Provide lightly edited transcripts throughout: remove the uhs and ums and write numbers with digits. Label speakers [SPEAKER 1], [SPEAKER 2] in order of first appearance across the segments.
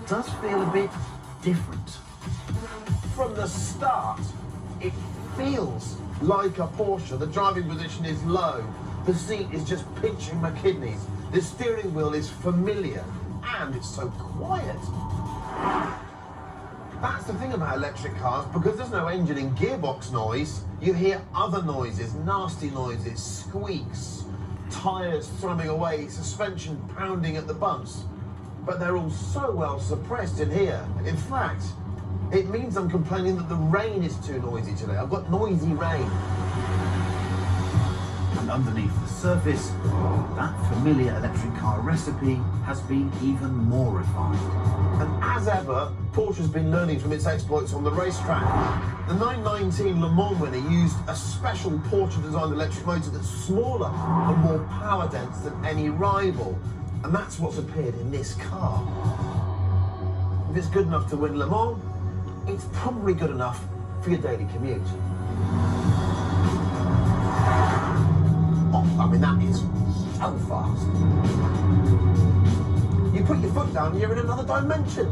[SPEAKER 1] does feel a bit different.
[SPEAKER 2] From the start, it feels like a Porsche. The driving position is low. The seat is just pinching my kidneys. The steering wheel is familiar, and it's so quiet. That's the thing about electric cars, because there's no engine and gearbox noise, you hear other noises, nasty noises, squeaks, tyres thrumming away, suspension pounding at the bumps. But they're all so well suppressed in here. In fact, it means I'm complaining that the rain is too noisy today. I've got noisy rain.
[SPEAKER 1] And underneath the surface, that familiar electric car recipe has been even more refined.
[SPEAKER 2] And as ever, Porsche's been learning from its exploits on the racetrack. The 919 Le Mans winner used a special Porsche-designed electric motor that's smaller and more power-dense than any rival. And that's what's appeared in this car. If it's good enough to win Le Mans, it's probably good enough for your daily commute. Oh, I mean, that is so fast. You put your foot down, you're in another dimension.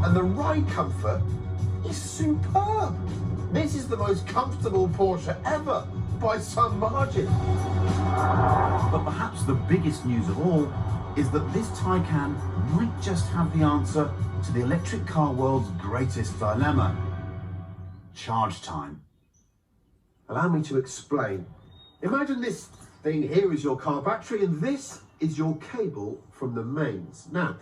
[SPEAKER 2] And the ride comfort is superb. This is the most comfortable Porsche ever, by some margin.
[SPEAKER 1] But perhaps the biggest news of all is that this Taycan might just have the answer to the electric car world's greatest dilemma: charge time.
[SPEAKER 2] Allow me to explain. Imagine this thing here is your car battery, and this is your cable from the mains. Now,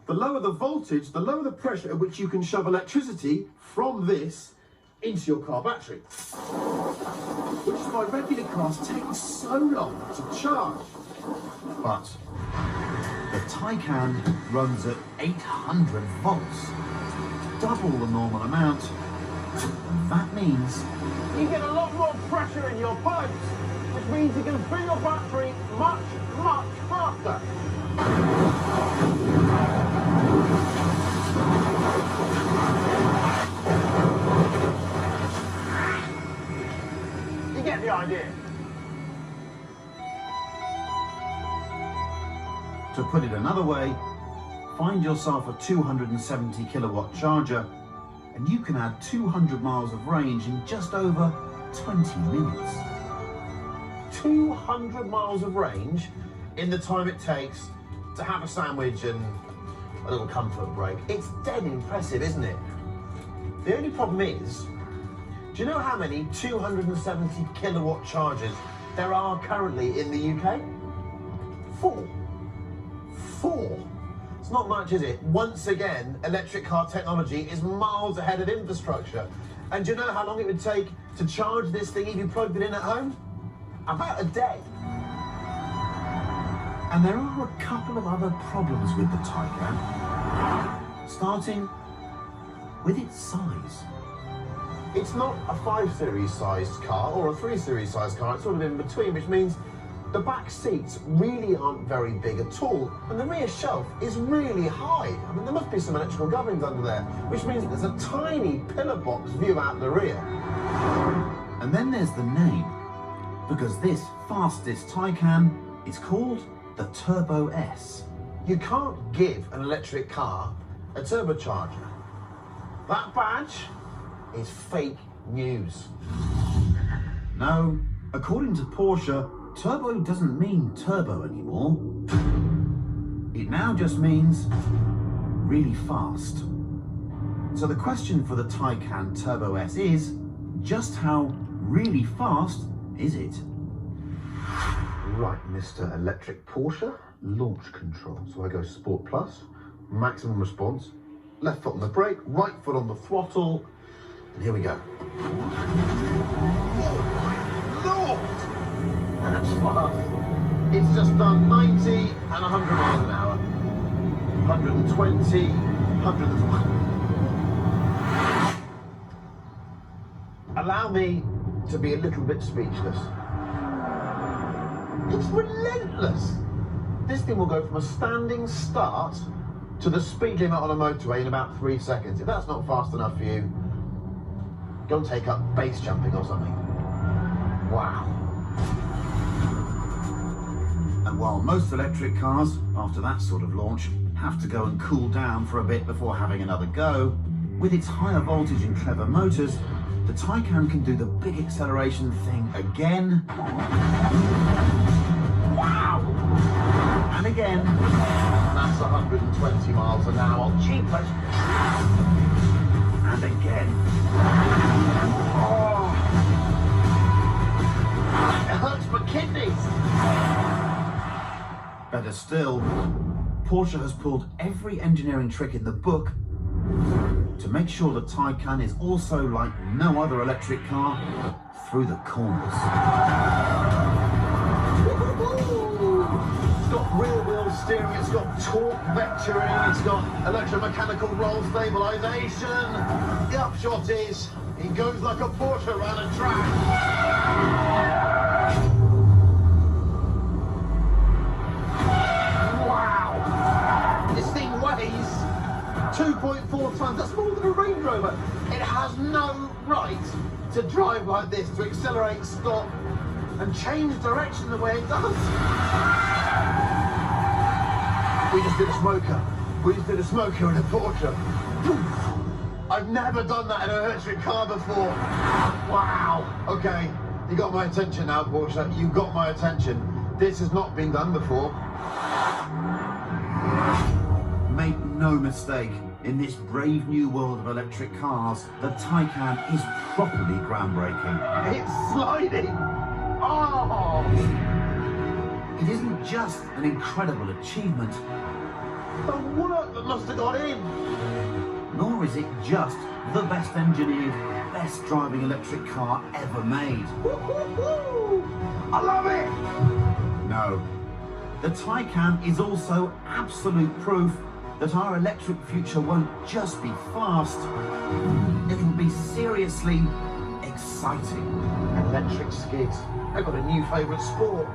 [SPEAKER 2] the lower the voltage, the lower the pressure at which you can shove electricity from this into your car battery. Which is why regular cars take so long to charge.
[SPEAKER 1] But the Taycan runs at 800 volts, double the normal amount, and that means
[SPEAKER 2] you get a lot more pressure in your pipes, which means you can fill your battery much, much faster. You get the idea.
[SPEAKER 1] To put it another way, find yourself a 270 kilowatt charger and you can add 200 miles of range in just over 20 minutes.
[SPEAKER 2] 200 miles of range in the time it takes to have a sandwich and a little comfort break. It's dead impressive, isn't it? The only problem is, do you know how many 270 kilowatt chargers there are currently in the UK? 4. 4. It's not much, is it? Once again, electric car technology is miles ahead of infrastructure. And do you know how long it would take to charge this thing if you plugged it in at home? About a day.
[SPEAKER 1] And there are a couple of other problems with the Taycan, starting with its size.
[SPEAKER 2] It's not a 5 Series sized car or a 3 Series sized car, it's sort of in between, which means the back seats really aren't very big at all, and the rear shelf is really high. I mean, there must be some electrical governings under there, which means there's a tiny pillar box view out the rear.
[SPEAKER 1] And then there's the name, because this fastest Taycan is called the Turbo S.
[SPEAKER 2] You can't give an electric car a turbocharger. That badge is fake news.
[SPEAKER 1] No, according to Porsche, turbo doesn't mean turbo anymore. It now just means really fast. So the question for the Taycan Turbo S is, just how really fast is it?
[SPEAKER 2] Right, Mr. Electric Porsche, launch control. So I go Sport Plus, maximum response, left foot on the brake, right foot on the throttle, and here we go. Oh my Lord! That's fast. It's just done 90 and 100 miles an hour. 120, 120. Allow me to be a little bit speechless. It's relentless. This thing will go from a standing start to the speed limit on a motorway in about 3 seconds. If that's not fast enough for you, go and take up base jumping or something. Wow.
[SPEAKER 1] And while most electric cars, after that sort of launch, have to go and cool down for a bit before having another go. With its higher voltage and clever motors, the Taycan can do the big acceleration thing again. Wow! And again.
[SPEAKER 2] That's 120 miles an hour.
[SPEAKER 1] Cheapers. And again.
[SPEAKER 2] Oh. It hurts my kidneys.
[SPEAKER 1] Better still, Porsche has pulled every engineering trick in the book to make sure the Taycan is also like no other electric car through the corners.
[SPEAKER 2] It's got rear wheel steering, it's got torque vectoring, it's got electromechanical roll stabilization. The upshot is, it goes like a Porsche around a track. Wow! This thing weighs 2.4 tons, that's more than a Range Rover. It has no right to drive like this, to accelerate, stop, and change direction the way it does. We just did a smoker. We just did a smoker in a Porsche. I've never done that in an electric car before. Wow. Okay, you got my attention now, Porsche. You got my attention. This has not been done before.
[SPEAKER 1] Make no mistake, in this brave new world of electric cars, the Taycan is properly groundbreaking.
[SPEAKER 2] It's sliding. Oh!
[SPEAKER 1] It isn't just an incredible achievement,
[SPEAKER 2] The work that must have got in.
[SPEAKER 1] nor is it just the best engineered, best driving electric car ever made.
[SPEAKER 2] Woo-hoo-hoo. I love it.
[SPEAKER 1] No. The Taycan is also absolute proof that our electric future won't just be fast, it'll be seriously exciting.
[SPEAKER 2] Electric skids. I've got a new favourite sport.